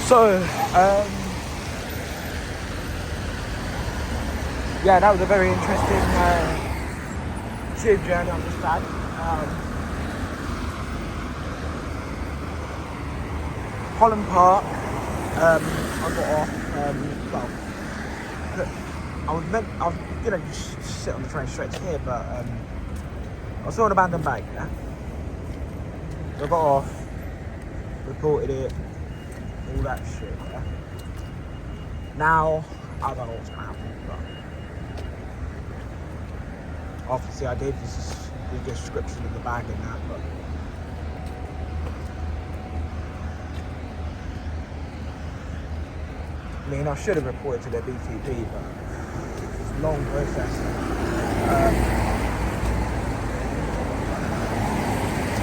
So, yeah, that was a very interesting tube journey on this bag. Holland Park, I got off, I was gonna just sit on the train straight to here, but I saw an abandoned bag, yeah? So I got off, reported it, all that shit, yeah? Now, I don't know what's gonna happen, but obviously I gave this the description of the bag and that, but I mean, I should have reported to their BTP, but it's a long process.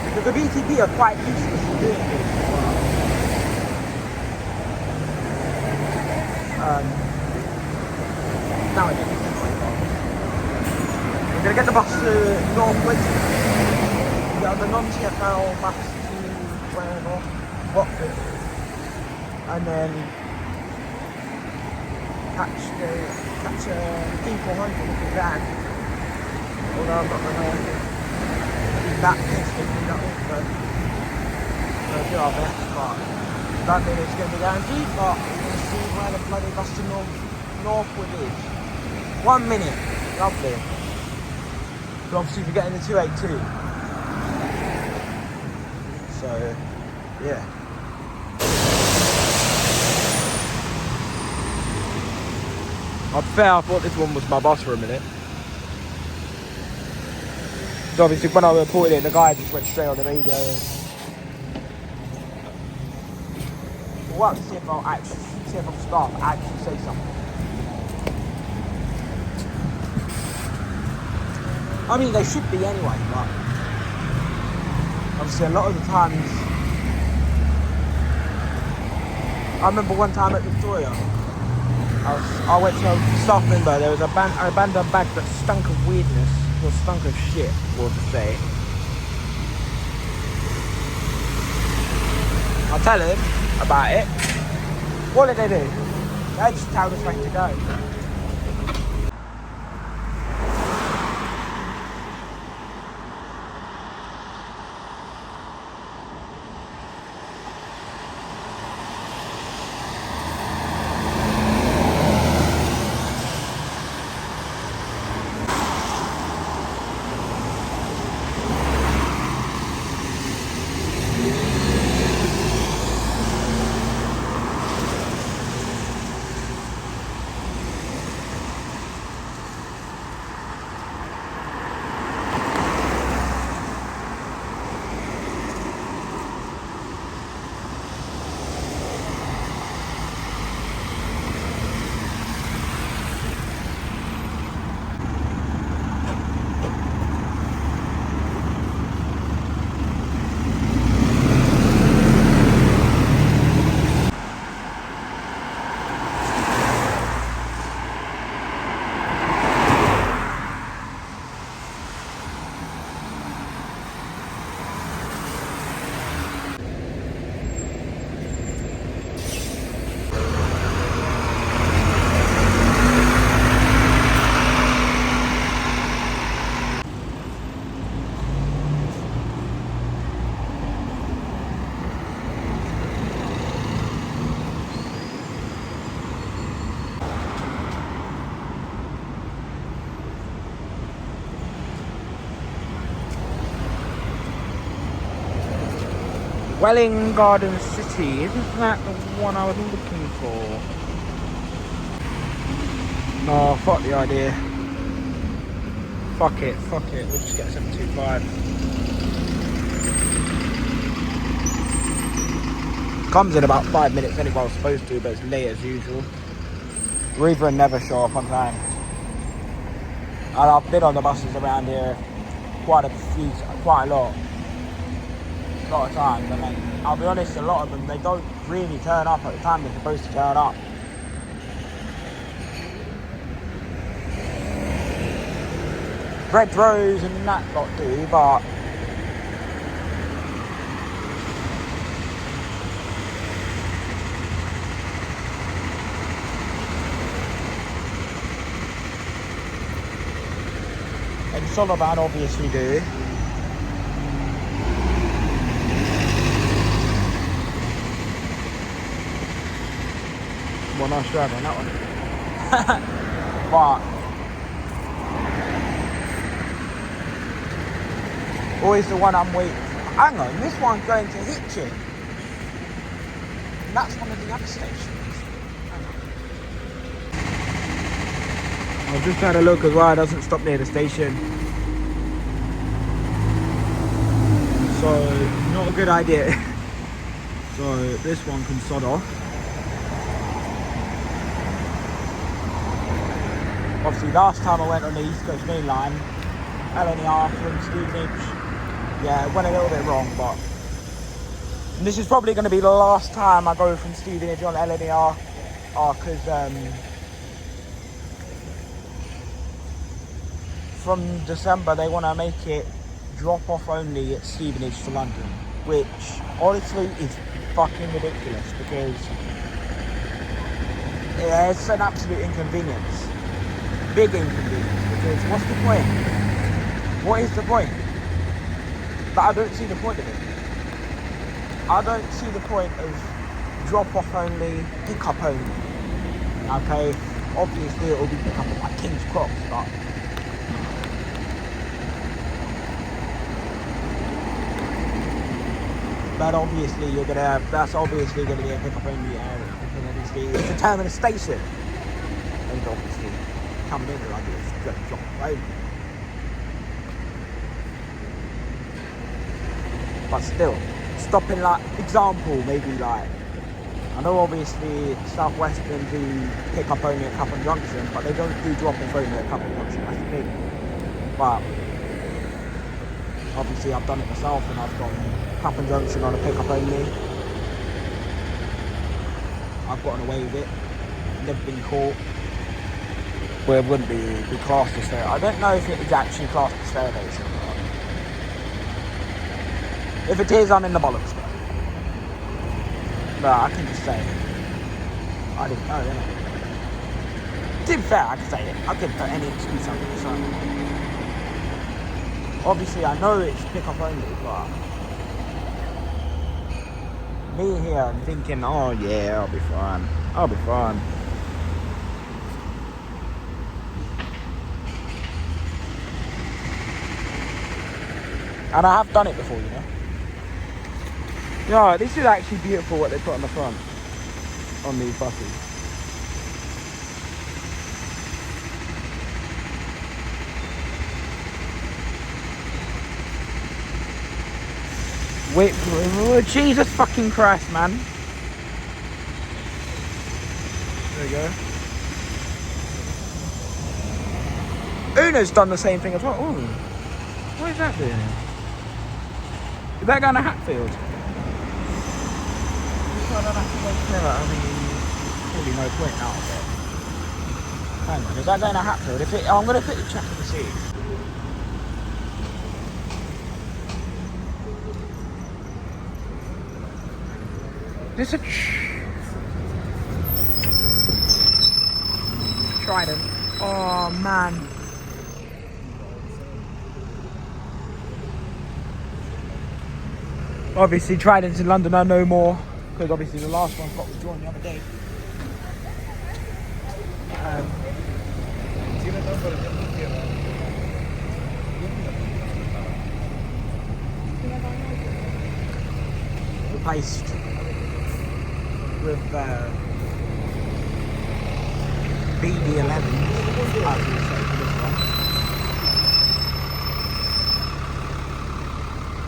Because the BTP are quite useless in doing this. Now I didn't get I'm going to get the bus to Northwich, the non-TFL bus to wherever, Watford, and then catch a D400 with the van. Although I'm not going to be that pissed if we don't, so we'll do our best, but that means it's going to be guaranteed, but we're going to see where the bloody bus to Northwood is. 1 minute, lovely. So obviously we're getting the 282. So, yeah. I'd be fair, I thought this one was my bus for a minute. So obviously when I reported it, the guy just went straight on the radio. We'll have to see if I'm staff actually say something. I mean, they should be anyway, but obviously a lot of the times. I remember one time at Victoria, I went to a staff member, there was a abandoned bag that stunk of weirdness, or stunk of shit, we'll just say. I'll tell him about it. What did they do? They just told us where to go. Welling Garden City, isn't that the one I was looking for? No, fuck the idea. Fuck it, we'll just get 725. Comes in about 5 minutes anyway, I was supposed to, but it's late as usual. We're either never show up on time. And I've been on the buses around here quite a lot of times. I mean, I'll be honest, a lot of them, they don't really turn up at the time they're supposed to turn up. Red Rose and that lot do, but Solovan obviously do. Well, nice drive on that one. But always the one I'm waiting for. Hang on, this one's going to Hitchin. And that's one of the other stations. I've just had a look as well, it doesn't stop near the station. So, not a good idea. So, this one can sod off. Obviously, last time I went on the East Coast Main Line, LNER from Stevenage, yeah, it went a little bit wrong, but this is probably going to be the last time I go from Stevenage on LNER, because from December they want to make it drop off only at Stevenage to London, which honestly is fucking ridiculous, because yeah, it's an absolute inconvenience. Big inconvenience, because what's the point? What is the point? But I don't see the point of it. I don't see the point of drop off only, pick up only. Okay, obviously it will be pick up at like King's Cross, but obviously you're gonna have, that's obviously gonna be a pick up only area, because obviously it's a terminus station, and obviously coming in like it's gonna drop away. But still, stopping like, example, maybe like, I know obviously Southwestern do pick up only at Clapham Junction, but they don't do drop off only at Clapham Junction, that's the thing. But obviously I've done it myself, and I've gone Clapham Junction on a pick up only. I've gotten away with it, never been caught. Well, it wouldn't be classed as fair. I don't know if it is actually classed as fair days. If it is, I'm in the bollocks. But I can just say it. I didn't know, innit? To be fair, I can say it. I couldn't put any excuse on it, so. Obviously, I know it's pick up only, but me here, I'm thinking, oh yeah, I'll be fine. I'll be fine. And I have done it before, you know. Yeah, this is actually beautiful what they put on the front on these buses. Wait, oh, Jesus fucking Christ, man. There we go. Una's done the same thing as well. Ooh. What is that doing? Is that going to Hatfield? I don't have to go through it. I mean, probably no point now, but hang on, is that going to Hatfield? If it, I'm going to quickly check to see. This is a Trident. Oh man. Obviously, Tridents in London are no more, because obviously the last one got withdrawn the other day. Replaced with BD11.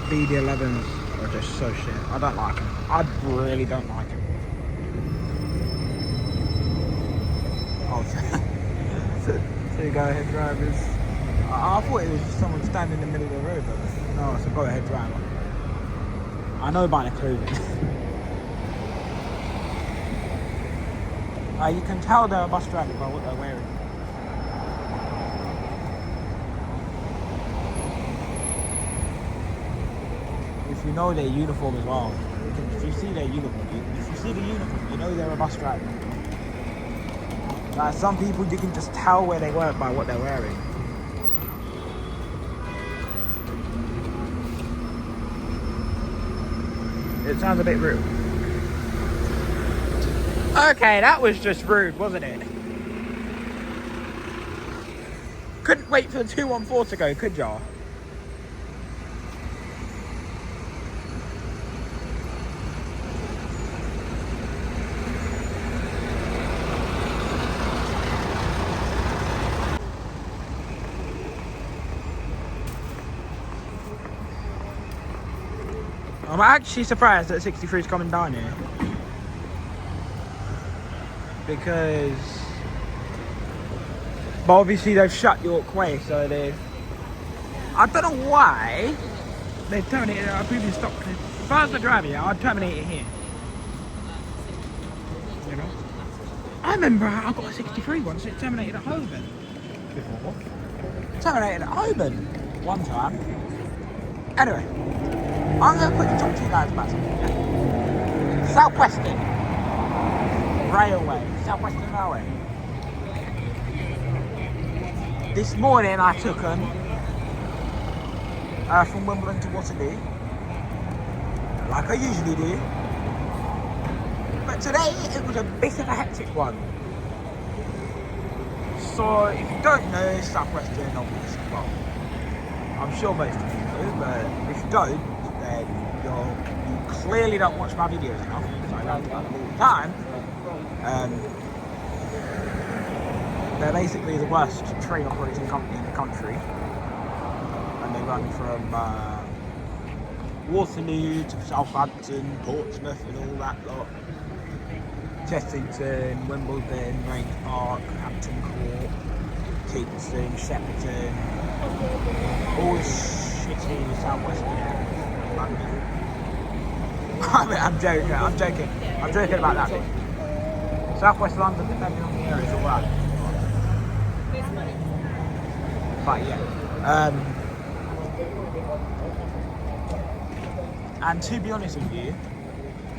BD11s are just so shit. I don't like them. I really don't like them. Oh, so you go ahead drivers. I thought it was just someone standing in the middle of the road, but no, it's a go ahead driver. I know by the clothing. You can tell they're a bus driver by what they're wearing. If you know their uniform as well, if you see their uniform, if you see the uniform, you know they're a bus driver. Like some people, you can just tell where they work by what they're wearing. It sounds a bit rude. Okay, that was just rude, wasn't it? Couldn't wait for the 214 to go, could y'all? I'm actually surprised that 63 is coming down here. Because... But obviously they've shut York Way, so they've... I don't know why they've terminated our previous stop. If I was the driver, yeah, I'd terminate it here. You know? I remember I got a 63 once, it terminated at Holborn. Before. Terminated at Holborn one time. Anyway, I'm going to quickly talk to you guys about something. Yeah? South Western Railway. South Western Railway. This morning I took them from Wimbledon to Waterloo, like I usually do. But today it was a bit of a hectic one. So if you don't know South Western, obviously, well, I'm sure most of you know, but if you don't, then you clearly don't watch my videos enough, because I rant about them all the time. They're basically the worst train operating company in the country, and they run from Waterloo to Southampton, Portsmouth and all that lot. Chessington, Wimbledon, Grange Park, Hampton Court, Kingston, Shepperton, all shitty South Western areas, London. I'm joking about that bit. South West London, depending on the area, is alright. But yeah. And to be honest with you,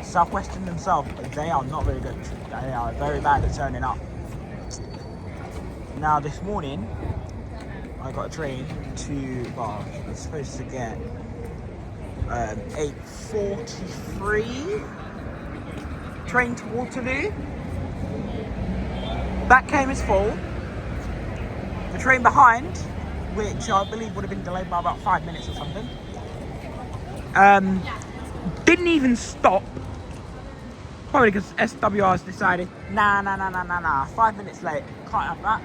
South Western themselves, they are not very good. They are very bad at turning up. Now this morning, I got a train to, well, I was supposed to get 8:43 train to Waterloo. That came as full. The train behind, which I believe would have been delayed by about 5 minutes or something, didn't even stop. Probably because SWR's decided, nah, 5 minutes late, can't have that.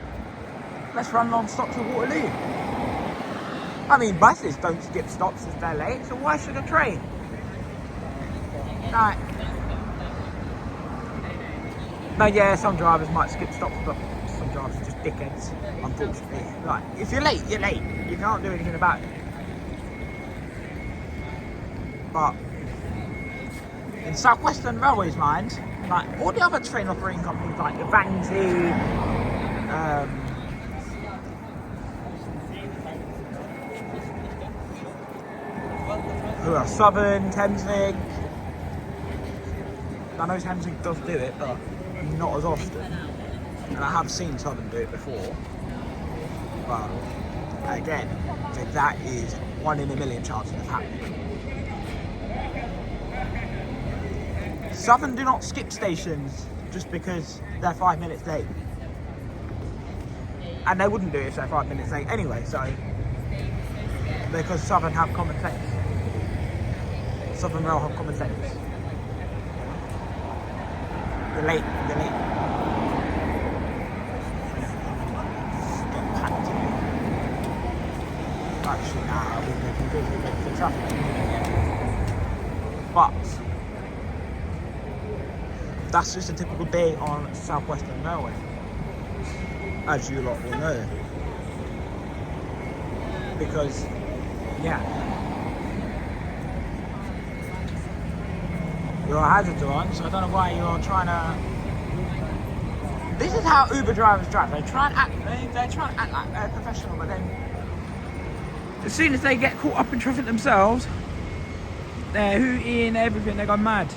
Let's run non-stop to Waterloo. I mean, buses don't skip stops if they're late, so why should a train? Right. No, yeah, some drivers might skip stops, but some drivers are just dickheads, unfortunately. Like, if you're late, you're late. You can't do anything about it. But in South Western Railway's mind, like all the other train operating companies like the Vanzi, who are Southern, Thameslink. I know Thameslink does do it, but not as often. And I have seen Southern do it before. But again, that is 1 in a million chances of happening. Southern do not skip stations just because they're 5 minutes late. And they wouldn't do it if they're 5 minutes late anyway, so. Because Southern have common sense. Southern Rail have common sense. You're late. Actually, nah, we're for traffic. But that's just a typical day on South Western Railway, as you lot will know. Because, yeah, you're a hazard to run, so I don't know why you're trying to. This is how Uber drivers drive. They try and act like they're professional, but then as soon as they get caught up in traffic themselves, they're hooting everything. They go mad.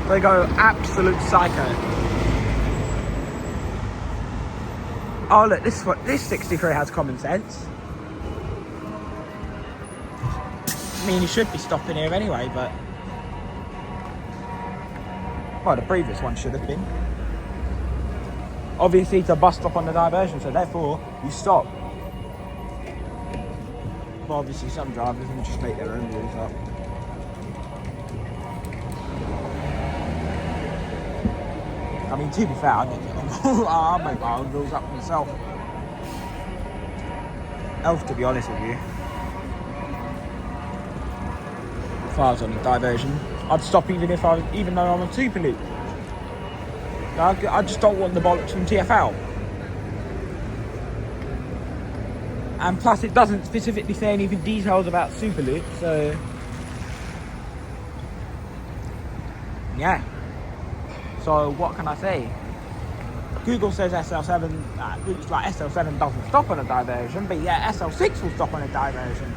They go absolute psycho. Oh look, this 63 has common sense. I mean, you should be stopping here anyway, but well, the previous one should have been. Obviously, it's a bus stop on the diversion, so therefore you stop. But obviously, some drivers will just make their own rules up. I mean, to be fair, I make my own rules up myself. Elf, to be honest with you. If I was on a diversion, I'd stop even though I'm on Super Loop. I just don't want the bollocks from TfL. And plus, it doesn't specifically say any details about Super Loop, so yeah. So what can I say? Google says SL7, Google's like SL7 doesn't stop on a diversion, but yeah, SL6 will stop on a diversion.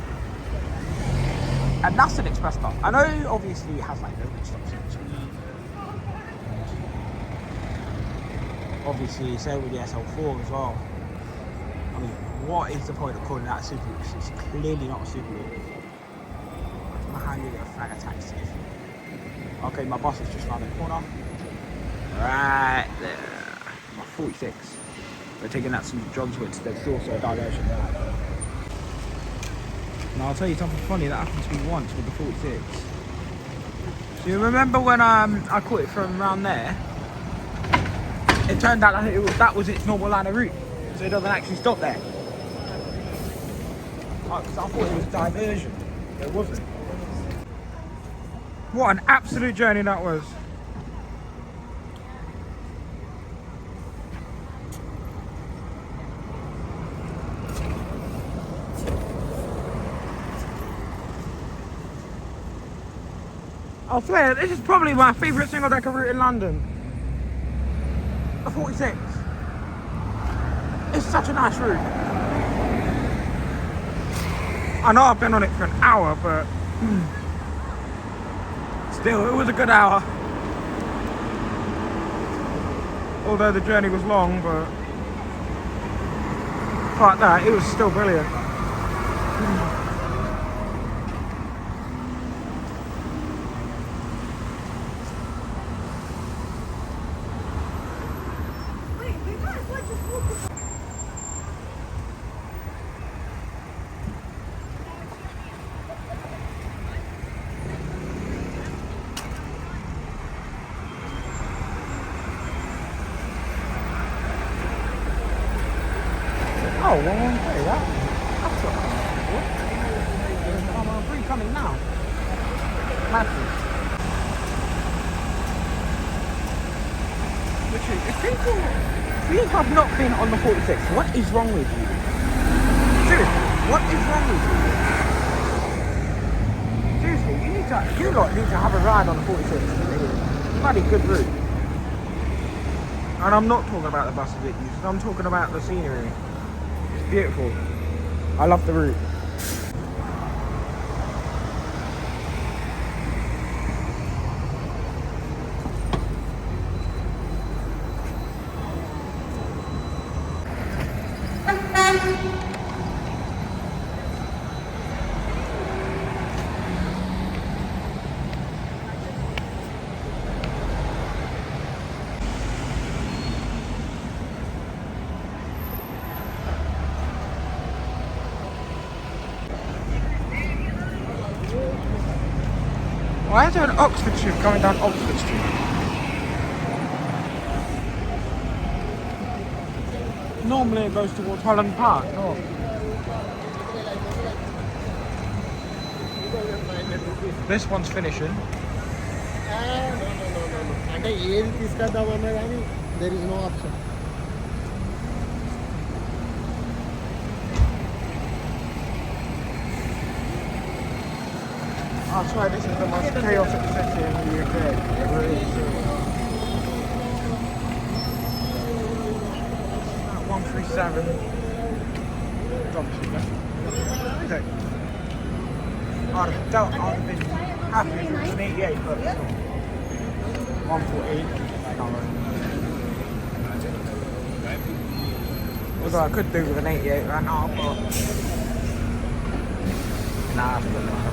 And that's an express stop. I know obviously it has like local stops in between. Obviously, same with the SL4 as well. I mean, what is the point of calling that a super loop? It's clearly not a super loop. I'm gonna hand you a flag of taxi. Okay, my bus has just found the corner. Right there. My 46. We're taking that to John's Wood. There's also a diversion there. Now I'll tell you something funny that happened to me once with the 46. So you remember when I caught it from around there? It turned out that was its normal line of route, so it doesn't actually stop there. Because I thought it was diversion. It wasn't. What an absolute journey that was. I swear, this is probably my favourite single decker route in London. The 46. It's such a nice route. I know I've been on it for an hour, but still, it was a good hour. Although the journey was long, but like that, it was still brilliant. Oh, 113, that's what I'm on 3 coming now. Massive. Literally, if you have not been on the 46, what is wrong with you? Seriously, what is wrong with you? Seriously, you lot need to have a ride on the 46. It's a bloody good route. And I'm not talking about the buses it uses, I'm talking about the scenery. Beautiful. I love the route. Why is there an Oxford Street going down Oxford Street? Normally it goes towards Holland Park. No. This one's finishing. No. There is no option. I swear this is the most chaotic city in the UK. It really is. 137. Okay. I'd have been happy if it was an 88, but 148. Although I could do with an 88 right now, but nah, I've got enough.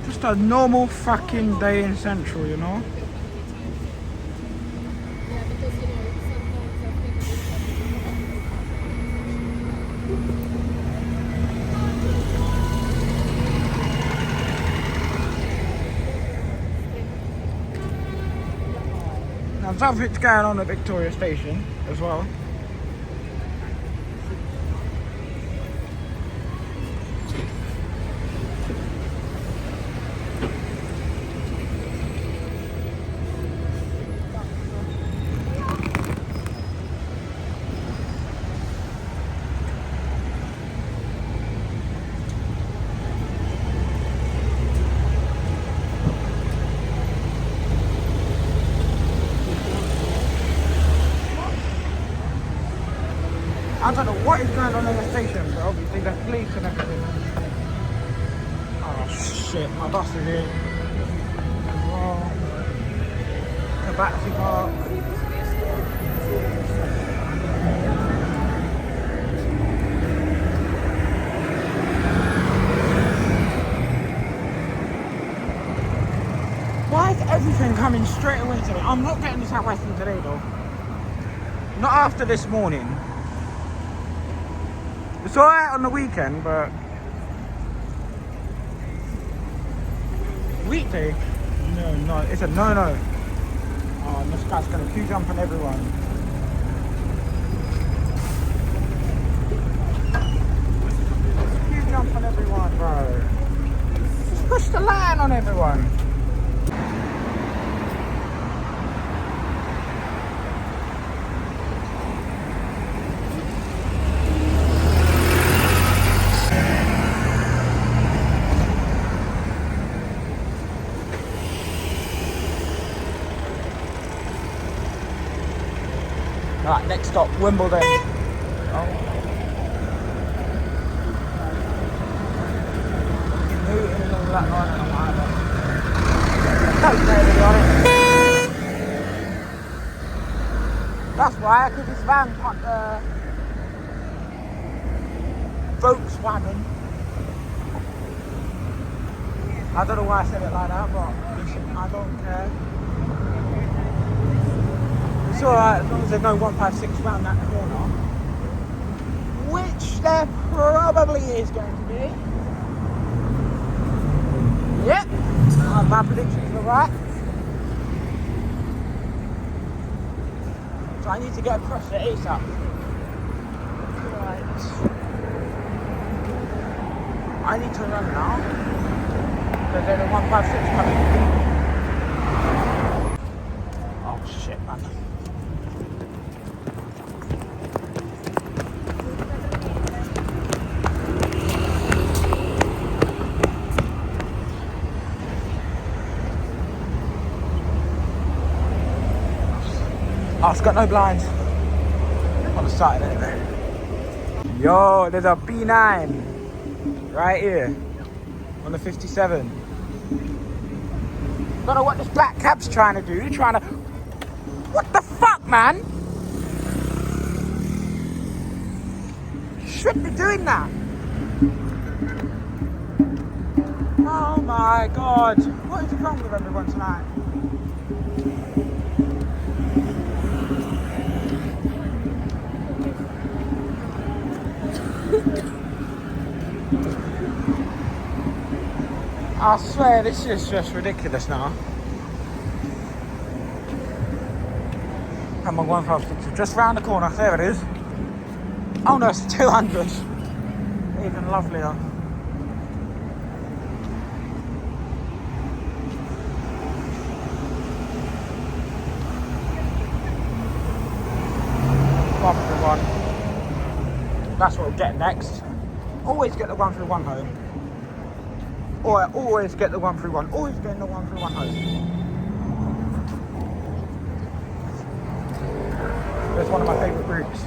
Just a normal fucking day in Central, you know? Now something's going on at Victoria Station as well. I don't know what is going on in the station, but obviously there's police and everything. Oh shit, my bus is here. Well, the Battersea Park. Why is everything coming straight away to me? I'm not getting the South Western today though. Not after this morning. It's alright on the weekend, but weekday? No, it's a no. Oh, this guy's gonna queue jump on everyone. Queue jump on everyone, bro. Just push the line on everyone. Right, next stop, Wimbledon. Oh. Newton and all that line and whatever. Don't know, to be honest. That's why, because this van got Volkswagen. I don't know why I said it like that, but listen, I don't care. It's alright as long as there's no 156 round that corner, which there probably is going to be. Yep, my predictions were right. So I need to get across the ASAP. Right. I need to run now, because there's a 156 coming. Oh shit, man. Oh, it's got no blinds on the side anyway. Yo, there's a B9 right here on the 57. Don't know what this black cab's trying to do. Trying to... What the fuck, man? You shouldn't be doing that. Oh my god. What is wrong with everyone tonight? I swear this is just ridiculous now. Come on, 156, just round the corner, there it is. Oh no, it's 200. Even lovelier. One. That's what we'll get next. Always get the 131 home. Or always get the 131. Always getting the 131 home. It's one of my favourite routes.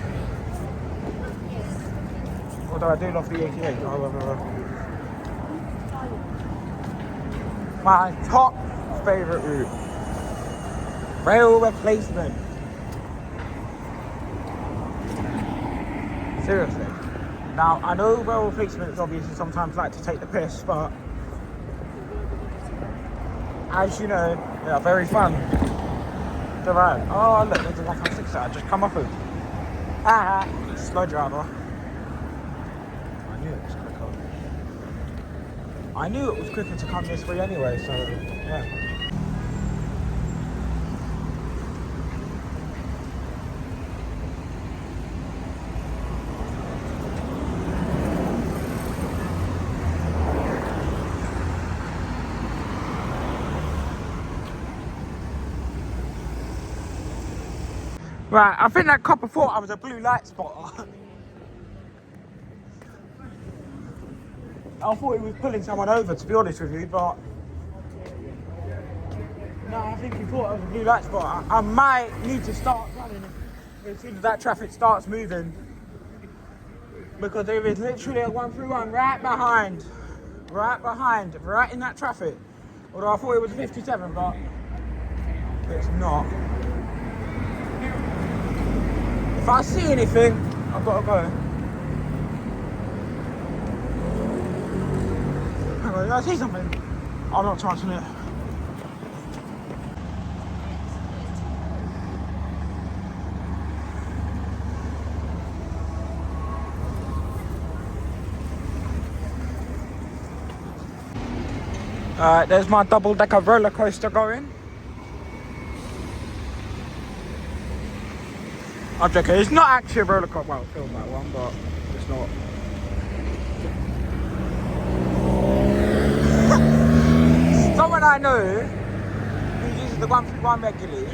Although I do love the 88. My top favourite route. Rail replacement. Seriously. Now, I know rail replacements obviously sometimes like to take the piss, but as you know, they are very fun to ride. Oh, look, there's a 156 that I just come off of. Slow driver. I knew it was quicker. I knew it was quicker to come this way anyway, so yeah. Right, I think that copper thought I was a blue light spotter. I thought he was pulling someone over, to be honest with you, but no, I think he thought I was a blue light spotter. I might need to start running as soon as that traffic starts moving, because there is literally a 131 right behind, right in that traffic. Although I thought it was a 57, but it's not. If I see anything, I've got to go. Hang on, did I see something? I'm not chancing it. There's my double-decker roller coaster going. I'm joking, it's not actually a roller coaster. Well, it feels like one, but it's not. Someone I know who uses the 131 regularly,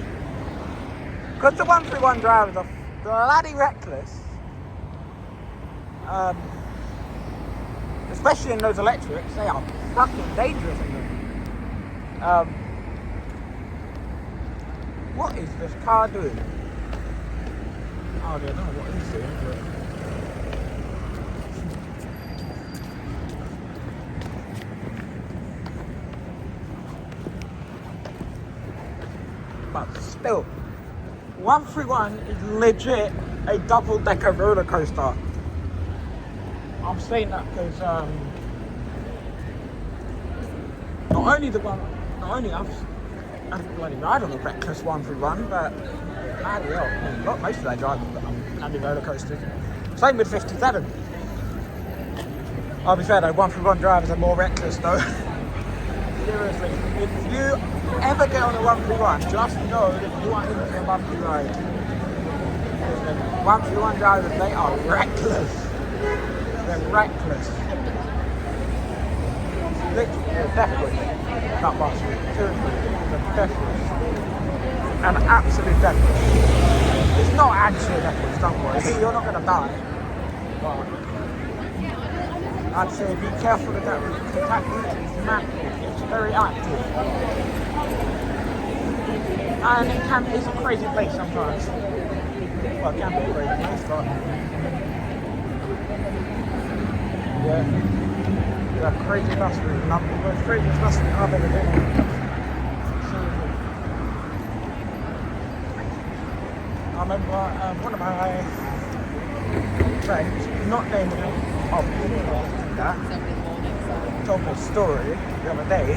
because the 131 drivers are bloody reckless, especially in those electrics, they are fucking dangerous in them. What is this car doing? Oh, I don't know what he's doing, but still, 131 is legit a double-decker roller coaster. I'm saying that because not only I've bloody ride on a reckless 131, but bloody hell, not most of their drivers and the roller coasters. Same with 57. I'll be fair though, 131 drivers are more reckless though. Seriously, if you ever get on a 131, just know that you are in for a bumpy ride. 131 drivers, they are reckless. They're reckless. Literally, they're definitely not bastard. Seriously, they're definitely an absolute definite. It's not actually a definite, don't worry. You're not going to die. But I'd say be careful of that route, because that route is massive. It's very active. And it's a crazy place sometimes. Well, it can be a crazy place, but yeah. That crazy bus route, the most craziest bus route I've ever been on. I remember one of my friends, not naming him, obviously, that, told me a story the other day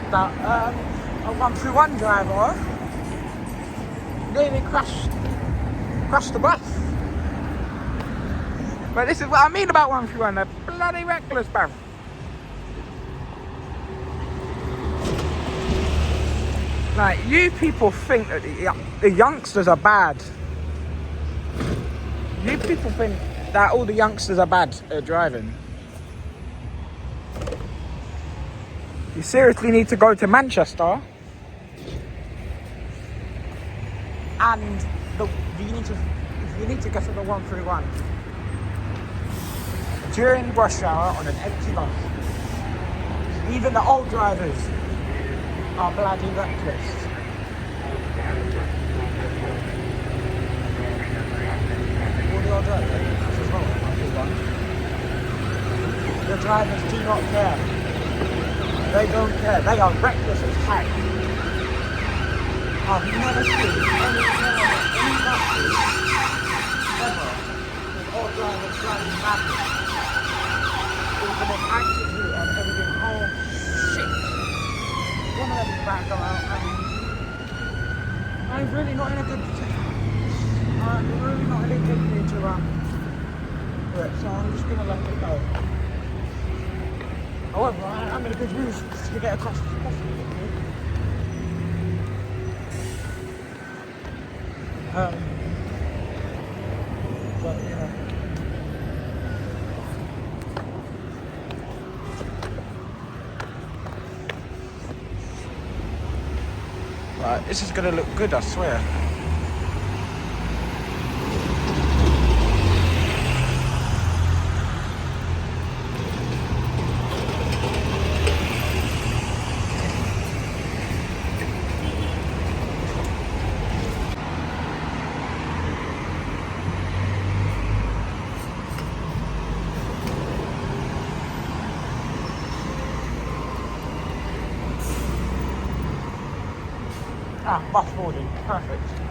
about a 131 driver nearly crashed the bus. But this is what I mean about 131, they're bloody reckless, bruv. Like, you people think that the youngsters are bad. You people think that all the youngsters are bad at driving. You seriously need to go to Manchester and you need to go to the 131 during rush hour on an empty bus. Even the old drivers are bloody reckless. All the old drivers as well. The drivers do not care. They don't care. They are reckless as heck. I've never seen any buses ever with all drivers driving madly. Even if accident and everything. Oh shit! One of them is about to go out and I'm really not in a good position. I'm really not in a good mood to do it, so I'm just gonna let it go. However, I'm in a good mood to get across the possible. But yeah. Right, this is gonna look good, I swear. Ah, bus boarding, perfect.